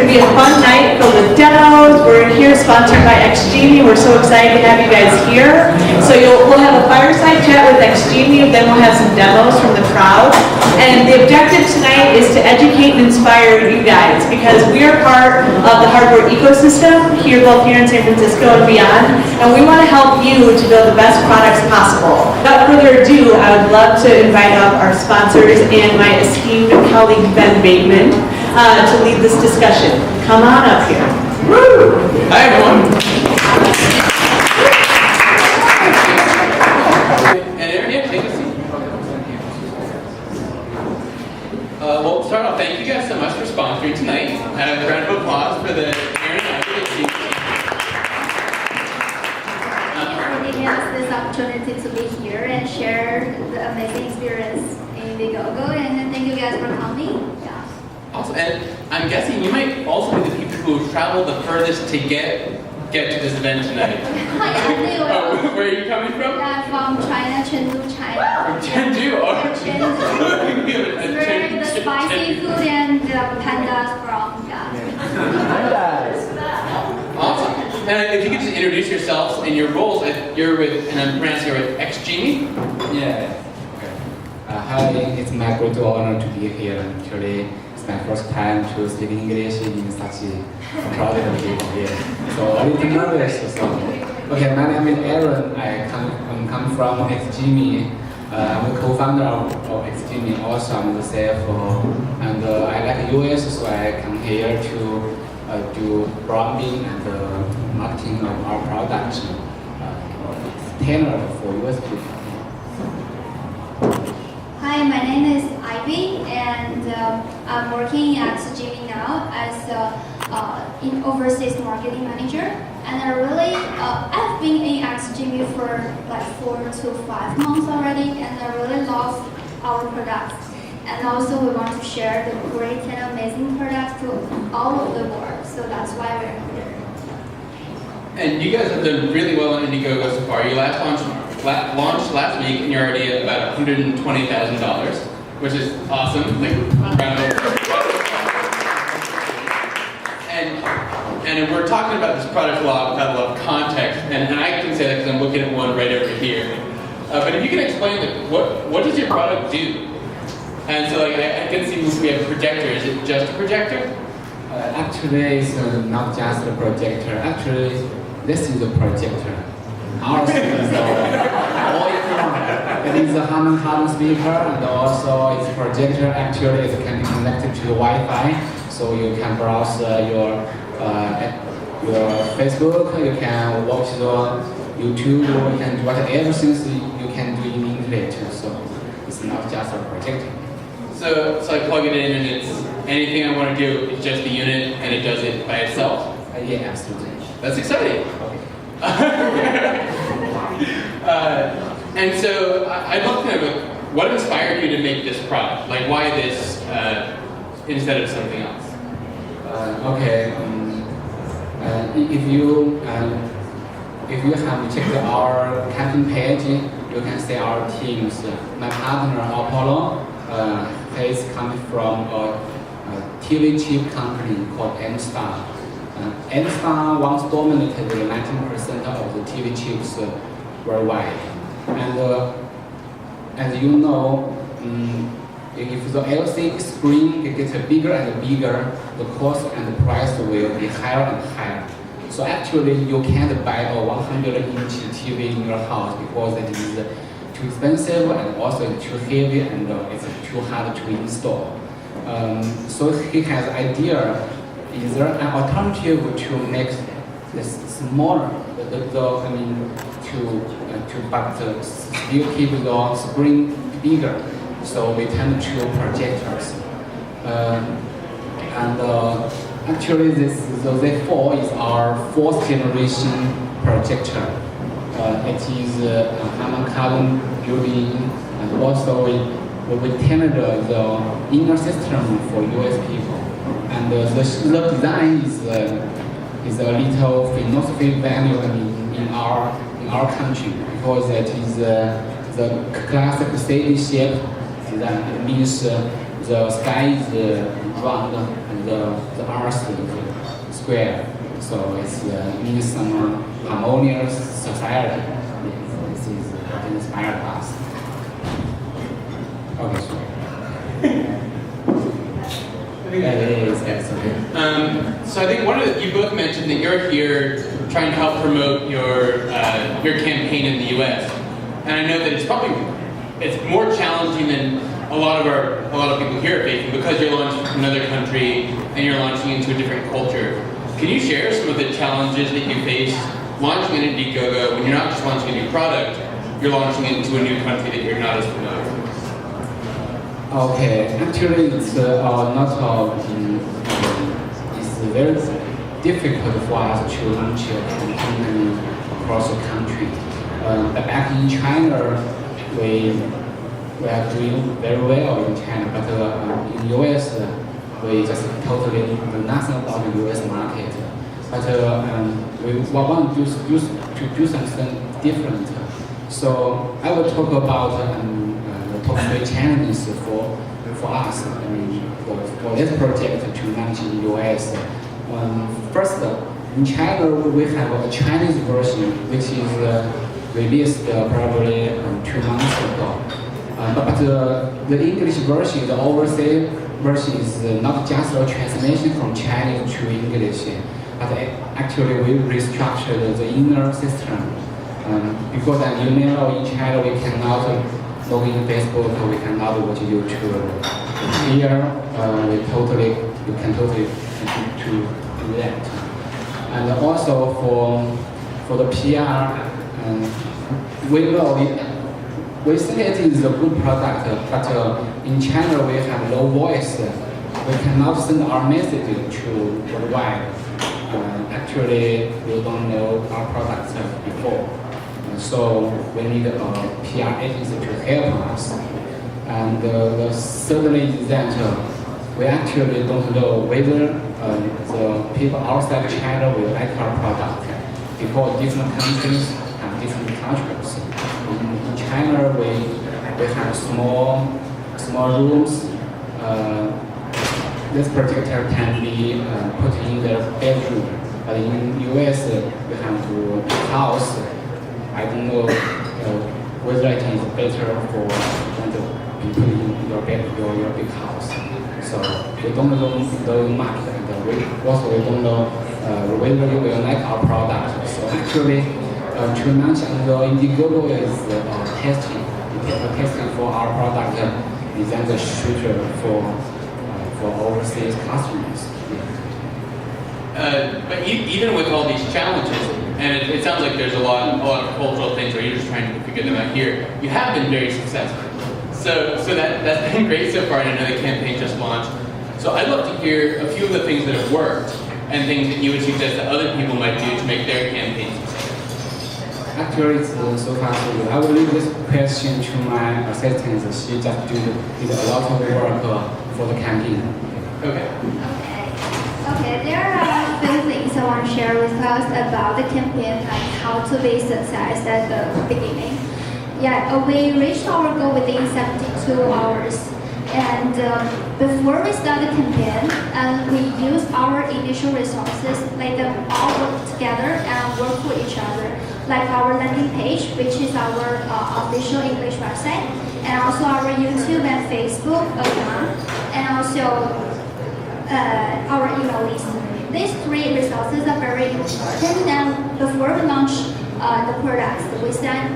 going to be a fun night filled with demos. We're here sponsored by XGIMI. We're so excited to have you guys here. So we'll have a fireside chat with XGIMI, then we'll have some demos from the crowd. And the objective tonight is to educate and inspire you guys, because we are part of the hardware ecosystem here, both here in San Francisco and beyond, and we want to help you to build the best products possible. Without further ado, I would love to invite up our sponsors and my esteemed colleague Ben Bateman to lead this discussion. Come on up here. Woo! Hi everyone. And everyone, take a seat. Well, to start off, thank you guys so much for sponsoring tonight. And a round of applause for the Liao and Ivy Wu. For giving us this opportunity to be here and share the amazing experience in Indiegogo, and thank you guys for coming. Yeah. Awesome. And I'm guessing you might also be the people who traveled the furthest to get to this event tonight. Where are you coming from? Yeah, from China, Chengdu, China. From Chengdu? Oh, Chengdu. Where the spicy food and the pandas from. Awesome. And if you could just introduce yourselves and your roles. You're with, and I'm pronouncing here with XGIMI? Yeah. Okay. Hi, it's my great honor to be here today. It's my first time to speak English in such a crowded people here. So a little nervous. So. Okay, my name is Aaron. I come from XGIMI. I'm the co-founder of XGIMI. Also, I'm the CFO. And I like US, so I come here to do branding and marketing of our products. Tailored for US people. Hi, my name is Ivy, and I'm working at XGIMI now as an overseas marketing manager. And I've been in XGIMI for like 4 to 5 months already, and I really love our products. And also we want to share the great and amazing products to all over the world. So that's why we're here. And you guys have done really well on Indiegogo so far. You launched last week, and you're already at about $120,000, which is awesome. Like, round of applause. And we're talking about this product a lot without a lot of context, and I can say that because I'm looking at one right over here. But if you can explain, what does your product do? And so, like, I can see we have a projector. Is it just a projector? Actually, it's not just a projector. Actually, this is a projector. Ours is all-in-one. It is a Harman speaker, and also it's a projector. Actually, it can be connected to Wi-Fi, so you can browse your Facebook. You can watch the YouTube. You can do whatever things you can do in internet. So it's not just a projector. So I plug it in, and it's anything I want to do. It's just the unit, and it does it by itself. Yeah, absolutely. That's exciting. Okay. And so I'd love to know what inspired you to make this product. Like, why this instead of something else? Okay. If you have checked our campaign page, you can see our teams. My partner Apollo. He's coming from a TV chip company called M-Star. M-Star once dominated 19% of the TV chips worldwide. And as you know, if the LCD screen gets bigger and bigger, the cost and the price will be higher and higher. So actually, you can't buy a 100-inch TV in your house because it is too expensive, and also it's too heavy, and it's too hard to install. So he has an idea: is there an alternative to make this smaller? But still keep the screen bigger. So we turn to projectors. Actually, the Z4 is our 4th generation projector. It is Harman building, and also we tailored the inner system for US people. And the design is a little philosophy value in our country, because it is the classic city shape design. It means the sky is round and the earth square. So it's means some harmonious society. This is what inspired us. Okay, sorry. Yes, okay. So I think you both mentioned that you're here trying to help promote your campaign in the U.S. And I know that it's more challenging than a lot of people here are facing because you're launching from another country and you're launching into a different culture. Can you share some of the challenges that you face launching an Indiegogo when you're not just launching a new product, you're launching into a new country that you're not as familiar with? Okay, actually it's it's very difficult for us to launch a campaign across the country. But back in China, we are doing very well in China, but in US, we just totally know nothing about the US market. But we want to do something different. So I will talk about the top 3 challenges for us for this project to launch in the US. First, in China we have a Chinese version which is released probably 2 months ago. But the English version, the overseas version, is not just a translation from Chinese to English, but actually we restructured the inner system. Because as you know, in China we cannot log in Facebook, we cannot watch YouTube. Here, you can totally do that. And also for the PR, we think it is a good product, but in China we have low voice. We cannot send our message to worldwide. Actually, we don't know our product before. So we need a PR agency to help us. And the thirdly is that we actually don't know whether the people outside China will like our product, because different countries have different cultures. In China, we have small rooms. This projector can be put in the bedroom, but in US we have to house. I don't know whether it is better for be put in your big house. So we don't know the market, and we don't know whether you will like our product. So actually, to launch the Indiegogo is testing. Testing for our product is then the shooter for overseas customers. But even with all these challenges, and it sounds like there's a lot of cultural things where you're just trying to figure them out here, you have been very successful. So that's been great so far, and I know the campaign just launched. So I'd love to hear a few of the things that have worked and things that you would suggest that other people might do to make their campaigns successful. Actually, it's so far so good. I will leave this question to my assistant. She just did a lot of work for the campaign. Okay. Okay, there are a few things I want to share with us about the campaign, like how to be success at the beginning. Yeah, we reached our goal within 72 hours. And before we start the campaign, we use our initial resources, let them all work together and work for each other. Like our landing page, which is our official English website, and also our YouTube and Facebook account, and also our email list. These 3 resources are very important. And before we launch the products, we send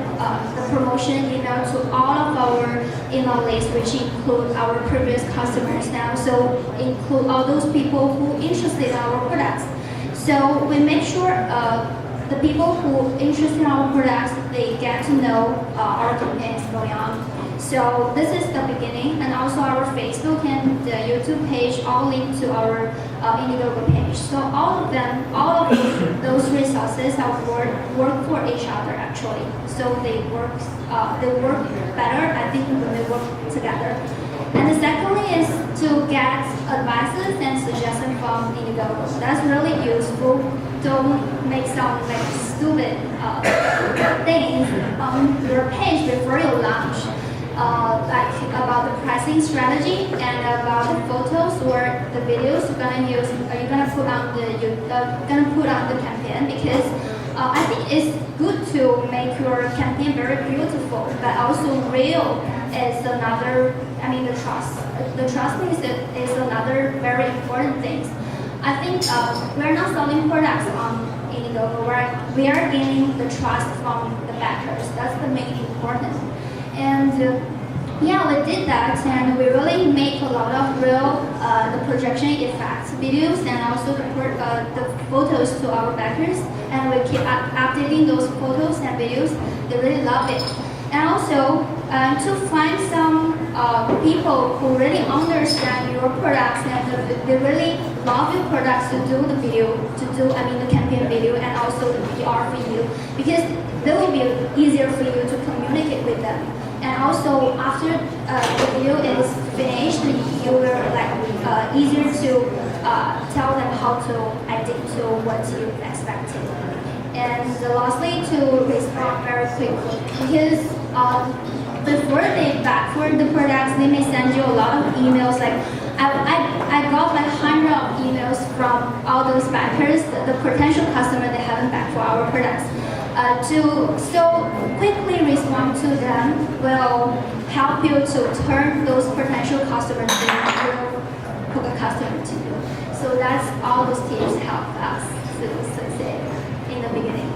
the promotion email to all of our email list, which include our previous customers now, so include all those people who are interested in our products. So we make sure the people who are interested in our products, they get to know our campaign is going on. So this is the beginning, and also our Facebook and the YouTube page all link to our Indiegogo page. So all of those resources work for each other actually. So they work better, I think, when they work together. And the secondly is to get advices and suggestions from Indiegogo. That's really useful. Don't make some stupid things on your page before you launch. like about the pricing strategy and about the photos or the videos you're gonna use. You're gonna put on the campaign because I think it's good to make your campaign very beautiful, but also real is another. I mean, the trust is another very important thing. I think we're not selling products on Indiegogo. We are gaining the trust from the backers. That's the main important. And yeah, we did that, and we really make a lot of real the projection effects videos and also the photos to our backers, and we keep updating those photos and videos. They really love it. And also to find some people who really understand your products and they really love your products to do the video, the campaign video and also the PR for you, because that will be easier for you to communicate with them. And also after the video is finished, you will easier to tell them how to adapt to what you expected. And lastly, to respond very quickly, because before they back for the products, they may send you a lot of emails. Like I got like 100 of emails from all those backers, the potential customer that haven't backed for our products. To so quickly respond to them will help you to turn those potential customers into real hook customer to you. So that's all those tips help us to succeed in the beginning.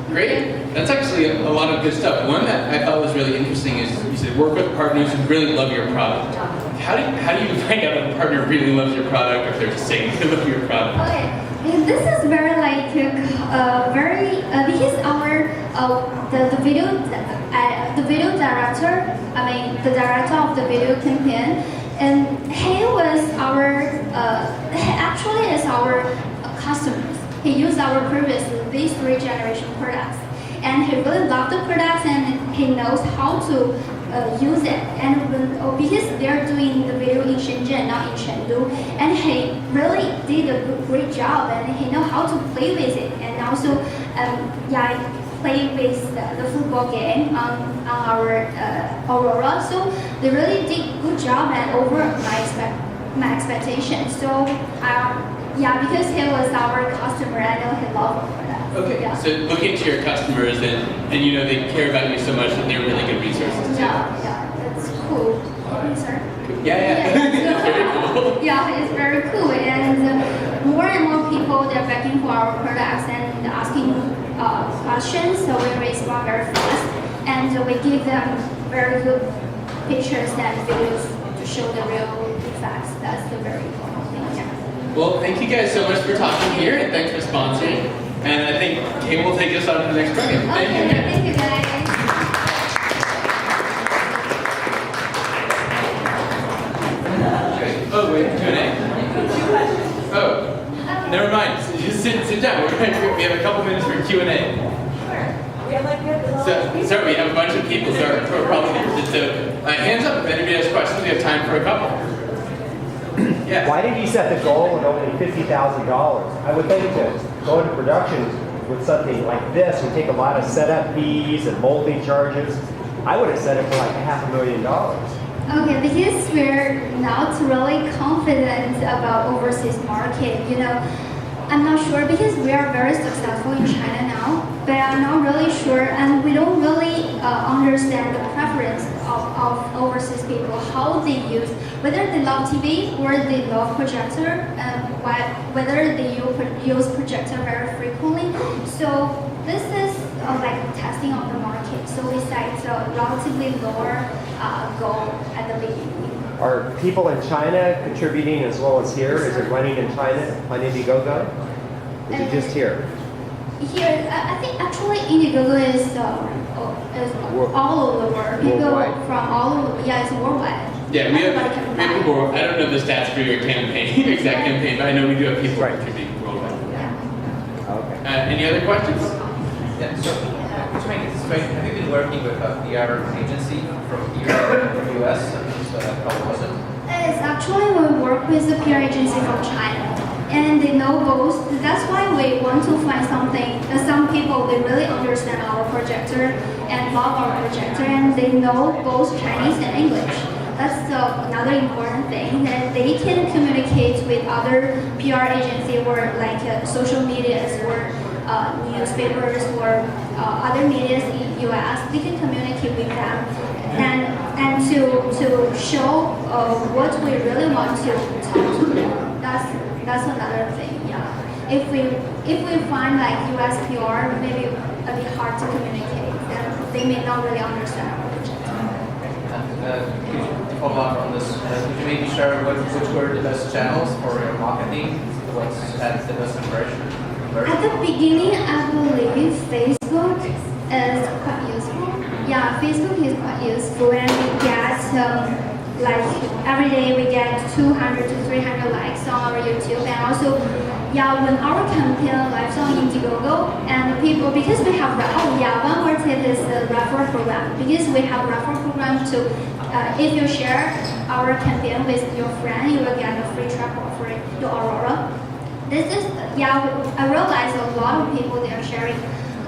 Great. That's actually a lot of good stuff. One that I thought was really interesting is you said work with partners who really love your product. How do you find out if a partner really loves your product or if they're just saying they love your product? Okay. This is very because our the video director, the director of the video campaign, and he was he actually is our customers. He used our previous these 3 generation products, and he really loved the products and he knows how to use it. And because they're doing the video in Shenzhen, not in Chengdu, and he really did a great job and he know how to play with it, and also play with the football game on our Aurora. So they really did good job and over my expectations. So because he was our customer, I know he loved our products. Okay, yeah. so looking to your customers and you know they care about you so much that they're really good resources too. Yeah, that's cool. Sorry. Yeah. It's very cool. Yeah, it's very cool, and more and more people they're begging for our products and asking questions, so we respond very fast, and we give them very good pictures and videos to show the real effects. That's the very important thing. Yeah. Well, thank you guys so much for talking here and thanks for sponsoring. And I think Kate will take us on to the next program. Thank you. Thank you guys. Oh, wait, Q&A? Oh, never mind. Just sit down. We have a couple minutes for Q&A. So we have a bunch of people who are probably interested. So hands up if anybody has questions. We have time for a couple. Yeah. Why did you set the goal at only $50,000? I would think to go into production with something like this would take a lot of setup fees and molding charges. I would have set it for like $500,000. Okay, because we're not really confident about overseas market, I'm not sure because we are very successful in China now, but I'm not really sure, and we don't really understand the preference of overseas people, how they use, whether they love TV or they love projector, whether they use projector very frequently. So this is like testing of the market. So we set a relatively lower goal at the beginning. Are people in China contributing as well as here? Is it running in China on Indiegogo? Is it just here? Here, I think actually Indiegogo is all over the world. People Worldwide? from all over, it's worldwide. Yeah, we have people, I don't know the stats for your campaign, exact campaign, but I know we do have people contributing worldwide. Yeah. Okay. Any other questions? Yeah, so to make it straight, have you been working with a PR agency from here in the US? How was it? It's actually we work with a PR agency from China. And and they know both. That's why we want to find something. Some people they really understand our projector and love our projector, and they know both Chinese and English. That's another important thing, that they can communicate with other PR agency or like social medias or newspapers or other medias in US. They can communicate with them and to show what we really want to talk to them. That's another thing. Yeah. If we find like US PR maybe a bit hard to communicate, then they may not really understand our project. Could you follow up on this? Could you maybe share which were the best channels for your marketing? What had the best conversion? At the beginning, I believe Facebook is quite useful. Yeah, Facebook is quite useful, and we get like every day we get 200 to 300 likes on our YouTube, and also yeah, when our campaign lives on Indiegogo, and people, because we have, one more tip is the referral program. Because we have referral program to, if you share our campaign with your friend, you will get a free trip for your Aurora. This is, I realize a lot of people, they are sharing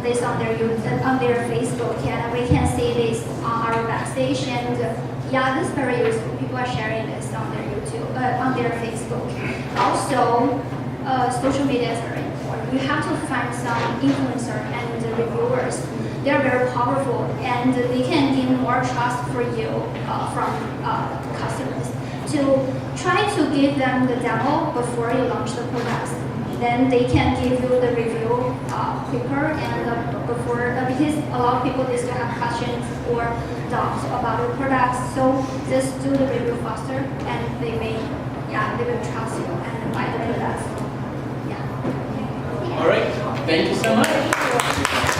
this on their Facebook, and we can see this on our backstage, and this is very useful. People are sharing this on their YouTube, on their Facebook. Also, social media is very important. You have to find some influencer and reviewers. They are very powerful, and they can gain more trust for you from customers. To try to give them the demo before you launch the products. Then they can give you the review quicker and before, because a lot of people they still have questions or doubts about the products. So just do the review faster, and they will trust you and buy the products. All right, thank you so much.